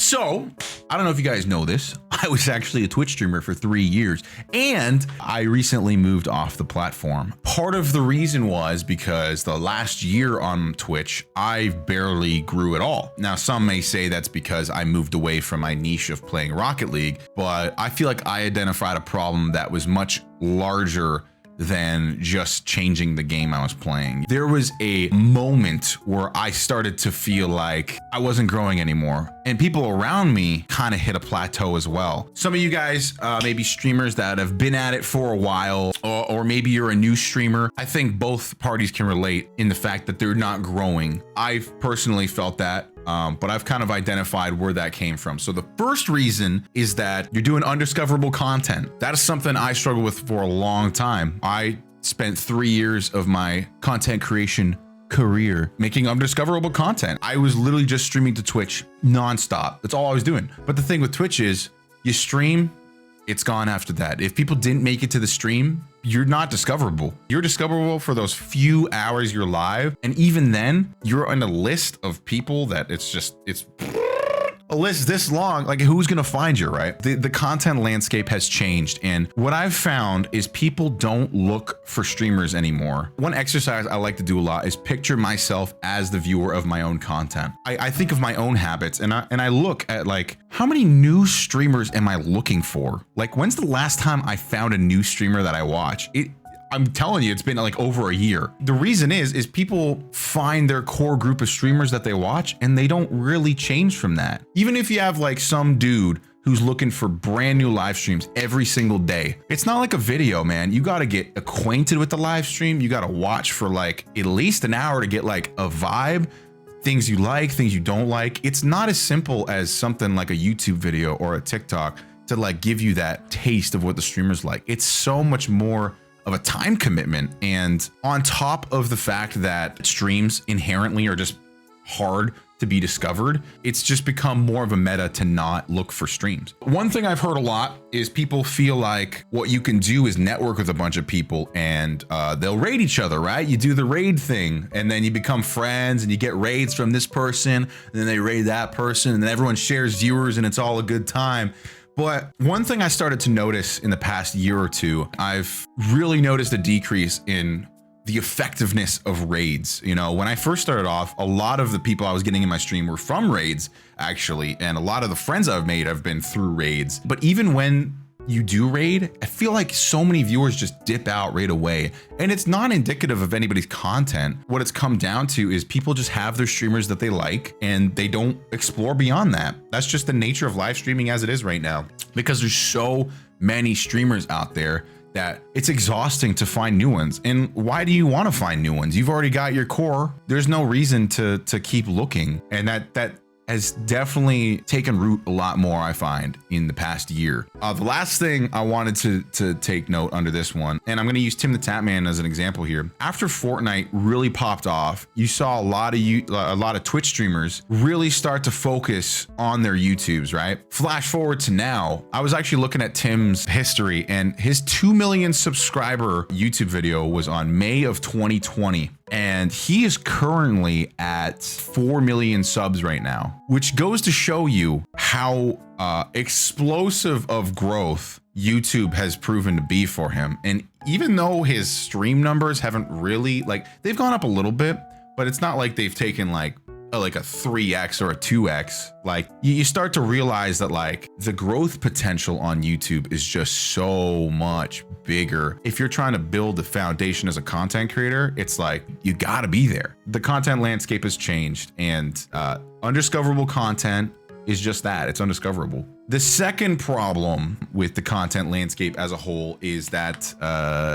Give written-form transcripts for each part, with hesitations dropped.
So, I don't know if you guys know this. I was actually a Twitch streamer for 3 years, and I recently moved off the platform. Part of the reason was because the last year on Twitch, I barely grew at all. Now, some may say that's because I moved away from my niche of playing Rocket League, but I feel like I identified a problem that was much larger than just changing the game I was playing. There was a moment where I started to feel like I wasn't growing anymore, and people around me kind of hit a plateau as well. Some of you guys may be streamers that have been at it for a while, or maybe you're a new streamer. I think both parties can relate in the fact that they're not growing. I've personally felt that. But I've kind of identified where that came from. So the first reason is that you're doing undiscoverable content. That is something I struggled with for a long time. I spent 3 years of my content creation career making undiscoverable content. I was literally just streaming to Twitch nonstop. That's all I was doing. But the thing with Twitch is you stream, it's gone after that. If people didn't make it to the stream, you're not discoverable. You're discoverable for those few hours you're live. And even then, you're on a list of people that it's a list this long, like who's gonna find you, right? The content landscape has changed. And what I've found is people don't look for streamers anymore. One exercise I like to do a lot is picture myself as the viewer of my own content. I think of my own habits and I look at like, how many new streamers am I looking for? Like, when's the last time I found a new streamer that I watch? I'm telling you, it's been like over a year. The reason is people find their core group of streamers that they watch and they don't really change from that. Even if you have like some dude who's looking for brand new live streams every single day, it's not like a video, man. You got to get acquainted with the live stream. You got to watch for like at least an hour to get like a vibe, things you like, things you don't like. It's not as simple as something like a YouTube video or a TikTok to like give you that taste of what the streamer's like. It's so much more of a time commitment. And on top of the fact that streams inherently are just hard to be discovered, it's just become more of a meta to not look for streams. One thing I've heard a lot is people feel like what you can do is network with a bunch of people and they'll raid each other, right? You do the raid thing and then you become friends and you get raids from this person, and then they raid that person, and then everyone shares viewers and it's all a good time. But one thing I started to notice in the past year or two, I've really noticed a decrease in the effectiveness of raids. You know, when I first started off, a lot of the people I was getting in my stream were from raids, actually, and a lot of the friends I've made have been through raids. But even when you do raid, I feel like so many viewers just dip out right away, and it's not indicative of anybody's content. What it's come down to is people just have their streamers that they like and they don't explore beyond that. That's just the nature of live streaming as it is right now, because there's so many streamers out there that it's exhausting to find new ones. And why do you want to find new ones? You've already got your core. There's no reason to keep looking. And that has definitely taken root a lot more, I find, in the past year. The last thing I wanted to take note under this one, and I'm going to use Tim the Tatman as an example here. After Fortnite really popped off, you saw a lot of Twitch streamers really start to focus on their YouTubes, right? Flash forward to now, I was actually looking at Tim's history, and his 2 million subscriber YouTube video was on May of 2020. And he is currently at 4 million subs right now, which goes to show you how explosive of growth YouTube has proven to be for him. And even though his stream numbers haven't really, like, they've gone up a little bit, but it's not like they've taken like a 3x or a 2x. Like, you start to realize that like the growth potential on YouTube is just so much bigger. If you're trying to build the foundation as a content creator, it's like you gotta be there. The content landscape has changed, and undiscoverable content is just that. It's undiscoverable. The second problem with the content landscape as a whole is that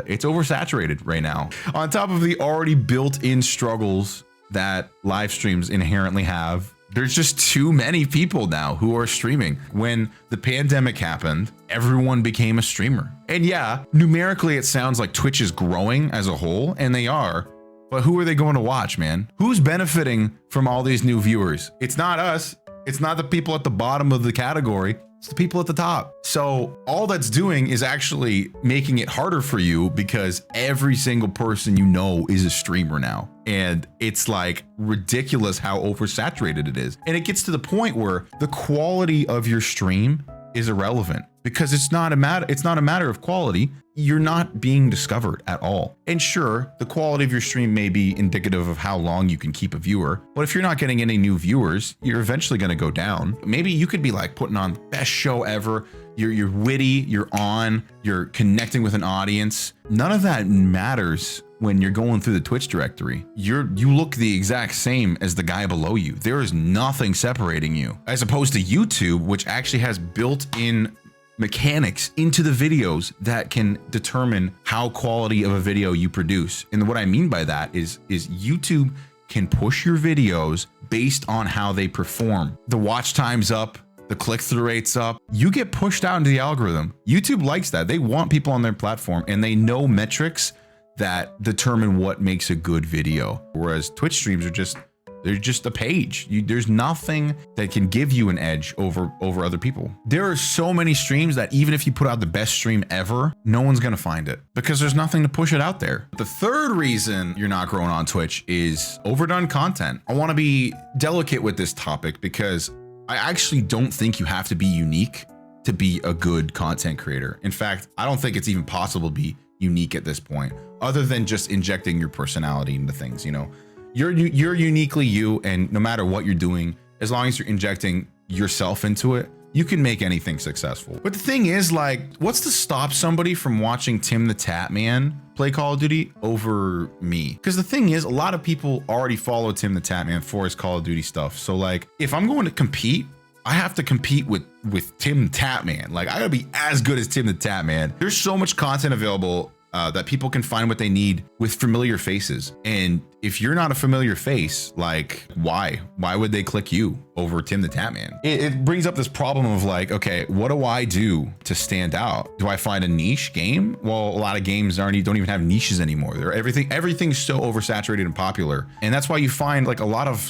it's oversaturated right now. On top of the already built-in struggles that live streams inherently have, there's just too many people now who are streaming. When the pandemic happened, everyone became a streamer. And yeah, numerically, it sounds like Twitch is growing as a whole, and they are, but who are they going to watch, man? Who's benefiting from all these new viewers? It's not us. It's not the people at the bottom of the category. It's the people at the top. So all that's doing is actually making it harder for you because every single person you know is a streamer now. And it's like ridiculous how oversaturated it is. And it gets to the point where the quality of your stream is irrelevant because it's not a matter of quality. You're not being discovered at all. And sure, the quality of your stream may be indicative of how long you can keep a viewer, but if you're not getting any new viewers, you're eventually going to go down. Maybe you could be like putting on the best show ever. You're witty, you're connecting with an audience. None of that matters when you're going through the Twitch directory. You look the exact same as the guy below you. There is nothing separating you, as opposed to YouTube, which actually has built-in mechanics into the videos that can determine how quality of a video you produce. And what I mean by that is YouTube can push your videos based on how they perform. The watch time's up, the click-through rate's up, you get pushed out into the algorithm. YouTube likes that. They want people on their platform and they know metrics that determine what makes a good video. Whereas Twitch streams they're just a page. There's nothing that can give you an edge over other people. There are so many streams that even if you put out the best stream ever, no one's gonna find it because there's nothing to push it out there. The third reason you're not growing on Twitch is overdone content. I wanna be delicate with this topic because I actually don't think you have to be unique to be a good content creator. In fact, I don't think it's even possible to be unique at this point, other than just injecting your personality into things, you know? You're uniquely you, and no matter what you're doing, as long as you're injecting yourself into it, you can make anything successful. But the thing is, like, what's to stop somebody from watching Tim the Tap Man play Call of Duty over me? Because the thing is, a lot of people already follow Tim the Tap Man for his Call of Duty stuff. So like, if I'm going to compete, I have to compete with Tim the Tap Man. Like, I gotta be as good as Tim the Tap Man. There's so much content available that people can find what they need with familiar faces. And if you're not a familiar face, like, why would they click you over Tim the Tap Man? It brings up this problem of like, okay, what do I do to stand out? Do I find a niche game? Well, a lot of games don't even have niches anymore. Everything's so oversaturated and popular. And that's why you find like a lot of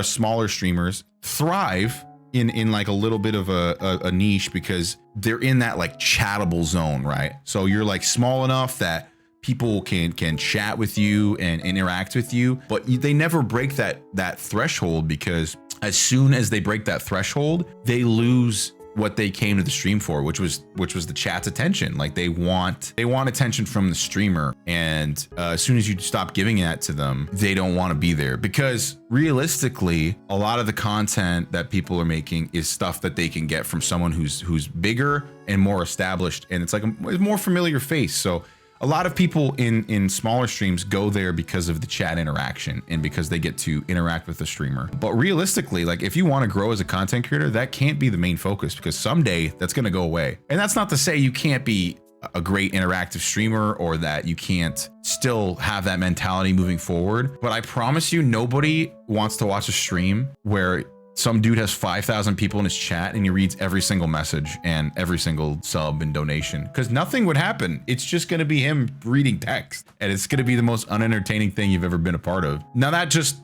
smaller streamers thrive in like a little bit of a niche because they're in that like chattable zone, right? So you're like small enough that people can chat with you and interact with you, but they never break that threshold, because as soon as they break that threshold, they lose what they came to the stream for, which was the chat's attention. Like they want attention from the streamer, and as soon as you stop giving that to them, they don't want to be there, because realistically, a lot of the content that people are making is stuff that they can get from someone who's bigger and more established, and it's like a more familiar face. So a lot of people in smaller streams go there because of the chat interaction and because they get to interact with the streamer. But realistically, like if you want to grow as a content creator, that can't be the main focus, because someday that's going to go away. And that's not to say you can't be a great interactive streamer or that you can't still have that mentality moving forward. But I promise you, nobody wants to watch a stream where some dude has 5,000 people in his chat and he reads every single message and every single sub and donation, because nothing would happen. It's just going to be him reading text, and it's going to be the most unentertaining thing you've ever been a part of. Now that just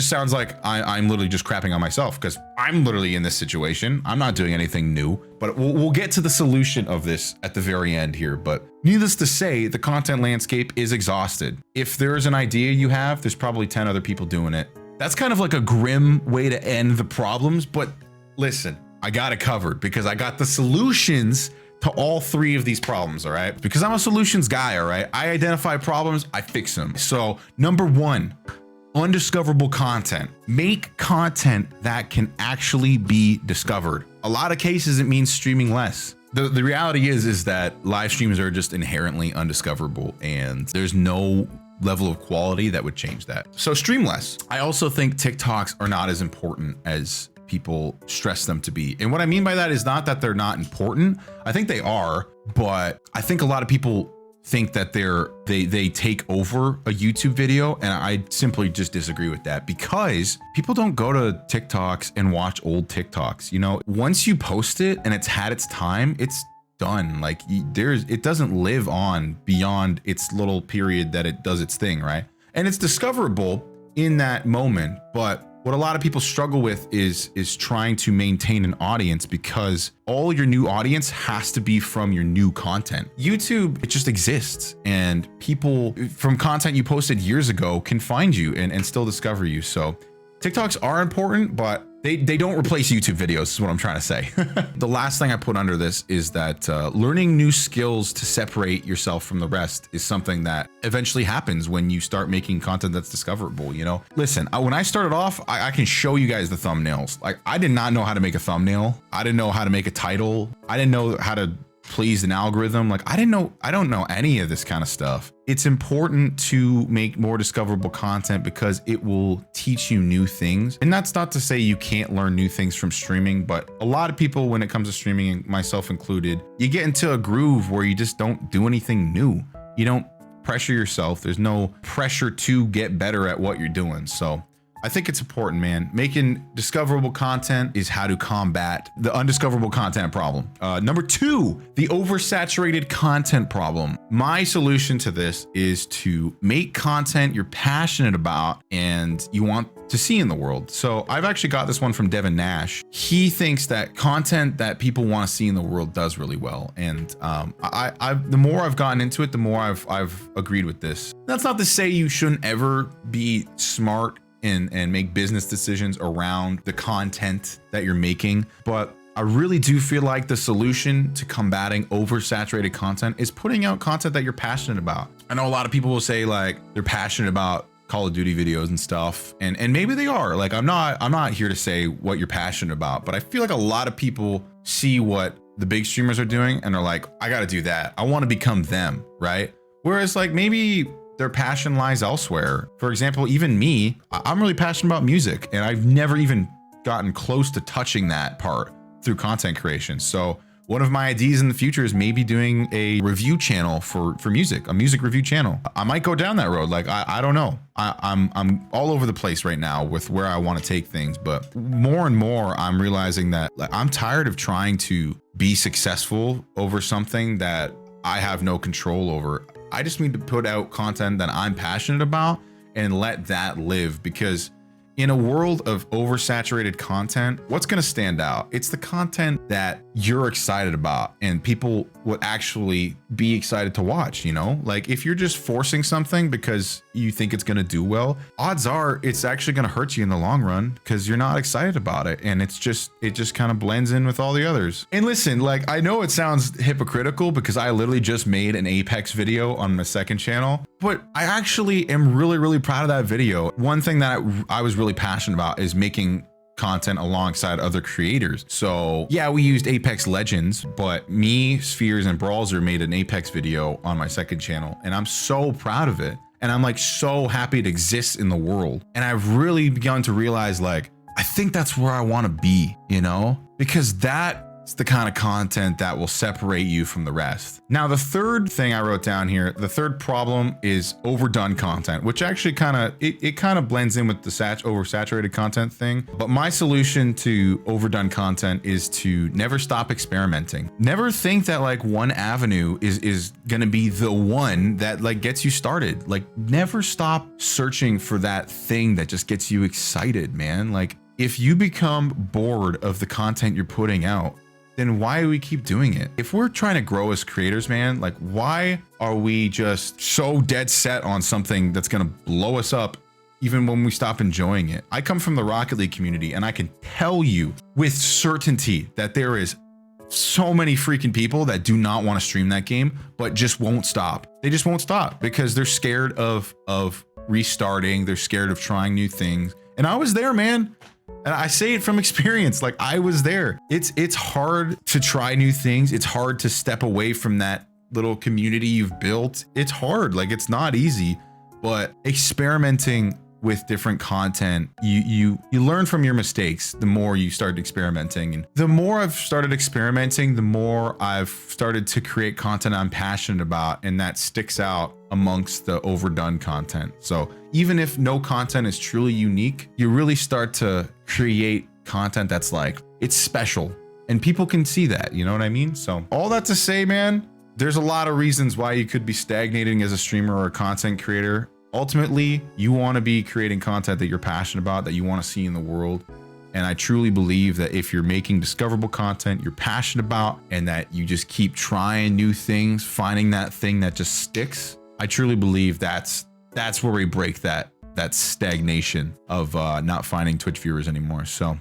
sounds like I'm literally just crapping on myself, because I'm literally in this situation. I'm not doing anything new, but we'll get to the solution of this at the very end here. But needless to say, the content landscape is exhausted. If there's an idea you have, there's probably 10 other people doing it. That's kind of like a grim way to end the problems, but listen, I got it covered because I got the solutions to all three of these problems, all right? Because I'm a solutions guy, all right? I identify problems, I fix them. So number one, undiscoverable content. Make content that can actually be discovered. A lot of cases, it means streaming less. The reality is that live streams are just inherently undiscoverable, and there's no level of quality that would change that. So stream less. I also think TikToks are not as important as people stress them to be. And what I mean by that is not that they're not important. I think they are, but I think a lot of people think that they take over a YouTube video, and I simply just disagree with that, because people don't go to TikToks and watch old TikToks. You know, once you post it and it's had its time, it's done. Like it doesn't live on beyond its little period that it does its thing, right? And it's discoverable in that moment, but what a lot of people struggle with is trying to maintain an audience, because all your new audience has to be from your new content. YouTube, it just exists, and people from content you posted years ago can find you and still discover you. So TikToks are important, but they don't replace YouTube videos, is what I'm trying to say. The last thing I put under this is that learning new skills to separate yourself from the rest is something that eventually happens when you start making content that's discoverable, you know? Listen, when I started off, I can show you guys the thumbnails. Like, I did not know how to make a thumbnail. I didn't know how to make a title. I didn't know how to please an algorithm. Like, I don't know any of this kind of stuff. It's important to make more discoverable content because it will teach you new things. And that's not to say you can't learn new things from streaming, but a lot of people, when it comes to streaming, myself included, you get into a groove where you just don't do anything new. You don't pressure yourself. There's no pressure to get better at what you're doing. So I think it's important, man. Making discoverable content is how to combat the undiscoverable content problem. Number 2, the oversaturated content problem. My solution to this is to make content you're passionate about and you want to see in the world. So I've actually got this one from Devin Nash. He thinks that content that people want to see in the world does really well. And the more I've gotten into it, the more I've agreed with this. That's not to say you shouldn't ever be smart and make business decisions around the content that you're making. But I really do feel like the solution to combating oversaturated content is putting out content that you're passionate about. I know a lot of people will say like they're passionate about Call of Duty videos and stuff, and maybe they are. Like, I'm not here to say what you're passionate about, but I feel like a lot of people see what the big streamers are doing and they're like, I got to do that. I want to become them, right? Whereas like maybe their passion lies elsewhere. For example, even me, I'm really passionate about music, and I've never even gotten close to touching that part through content creation. So one of my ideas in the future is maybe doing a review channel for music, a music review channel. I might go down that road. Like, I don't know. I'm all over the place right now with where I want to take things, but more and more I'm realizing that like I'm tired of trying to be successful over something that I have no control over. I just need to put out content that I'm passionate about and let that live, because in a world of oversaturated content, what's going to stand out? It's the content that you're excited about and people would actually be excited to watch, you know? Like, if you're just forcing something because you think it's going to do well, odds are it's actually going to hurt you in the long run because you're not excited about it. And it just kind of blends in with all the others. And listen, like, I know it sounds hypocritical because I literally just made an Apex video on my second channel, but I actually am really, really proud of that video. One thing that I was really passionate about is making content alongside other creators. So yeah, we used Apex Legends, but me, Spheres, and Brawlzer made an Apex video on my second channel, and I'm so proud of it. And I'm like so happy it exists in the world. And I've really begun to realize, like, I think that's where I want to be, you know, because that's the kind of content that will separate you from the rest. Now, the third thing I wrote down here, the third problem is overdone content, which actually it kind of blends in with the oversaturated content thing. But my solution to overdone content is to never stop experimenting. Never think that like one avenue is going to be the one that like gets you started. Like, never stop searching for that thing that just gets you excited, man. Like, if you become bored of the content you're putting out, then why do we keep doing it? If we're trying to grow as creators, man, like, why are we just so dead set on something that's gonna blow us up even when we stop enjoying it? I come from the Rocket League community, and I can tell you with certainty that there is so many freaking people that do not want to stream that game, but just won't stop. They just won't stop because they're scared of restarting. They're scared of trying new things. And I was there, man. And I say it from experience, like, I was there. It's hard to try new things. It's hard to step away from that little community you've built. It's hard, like, it's not easy, but experimenting with different content, you learn from your mistakes the more you start experimenting. And the more I've started experimenting, the more I've started to create content I'm passionate about, and that sticks out amongst the overdone content. So even if no content is truly unique, you really start to create content that's like, it's special, and people can see that, you know what I mean? So all that to say, man, there's a lot of reasons why you could be stagnating as a streamer or a content creator. Ultimately, you want to be creating content that you're passionate about, that you want to see in the world. And I truly believe that if you're making discoverable content you're passionate about, and that you just keep trying new things, finding that thing that just sticks, I truly believe that's where we break that stagnation of not finding Twitch viewers anymore. So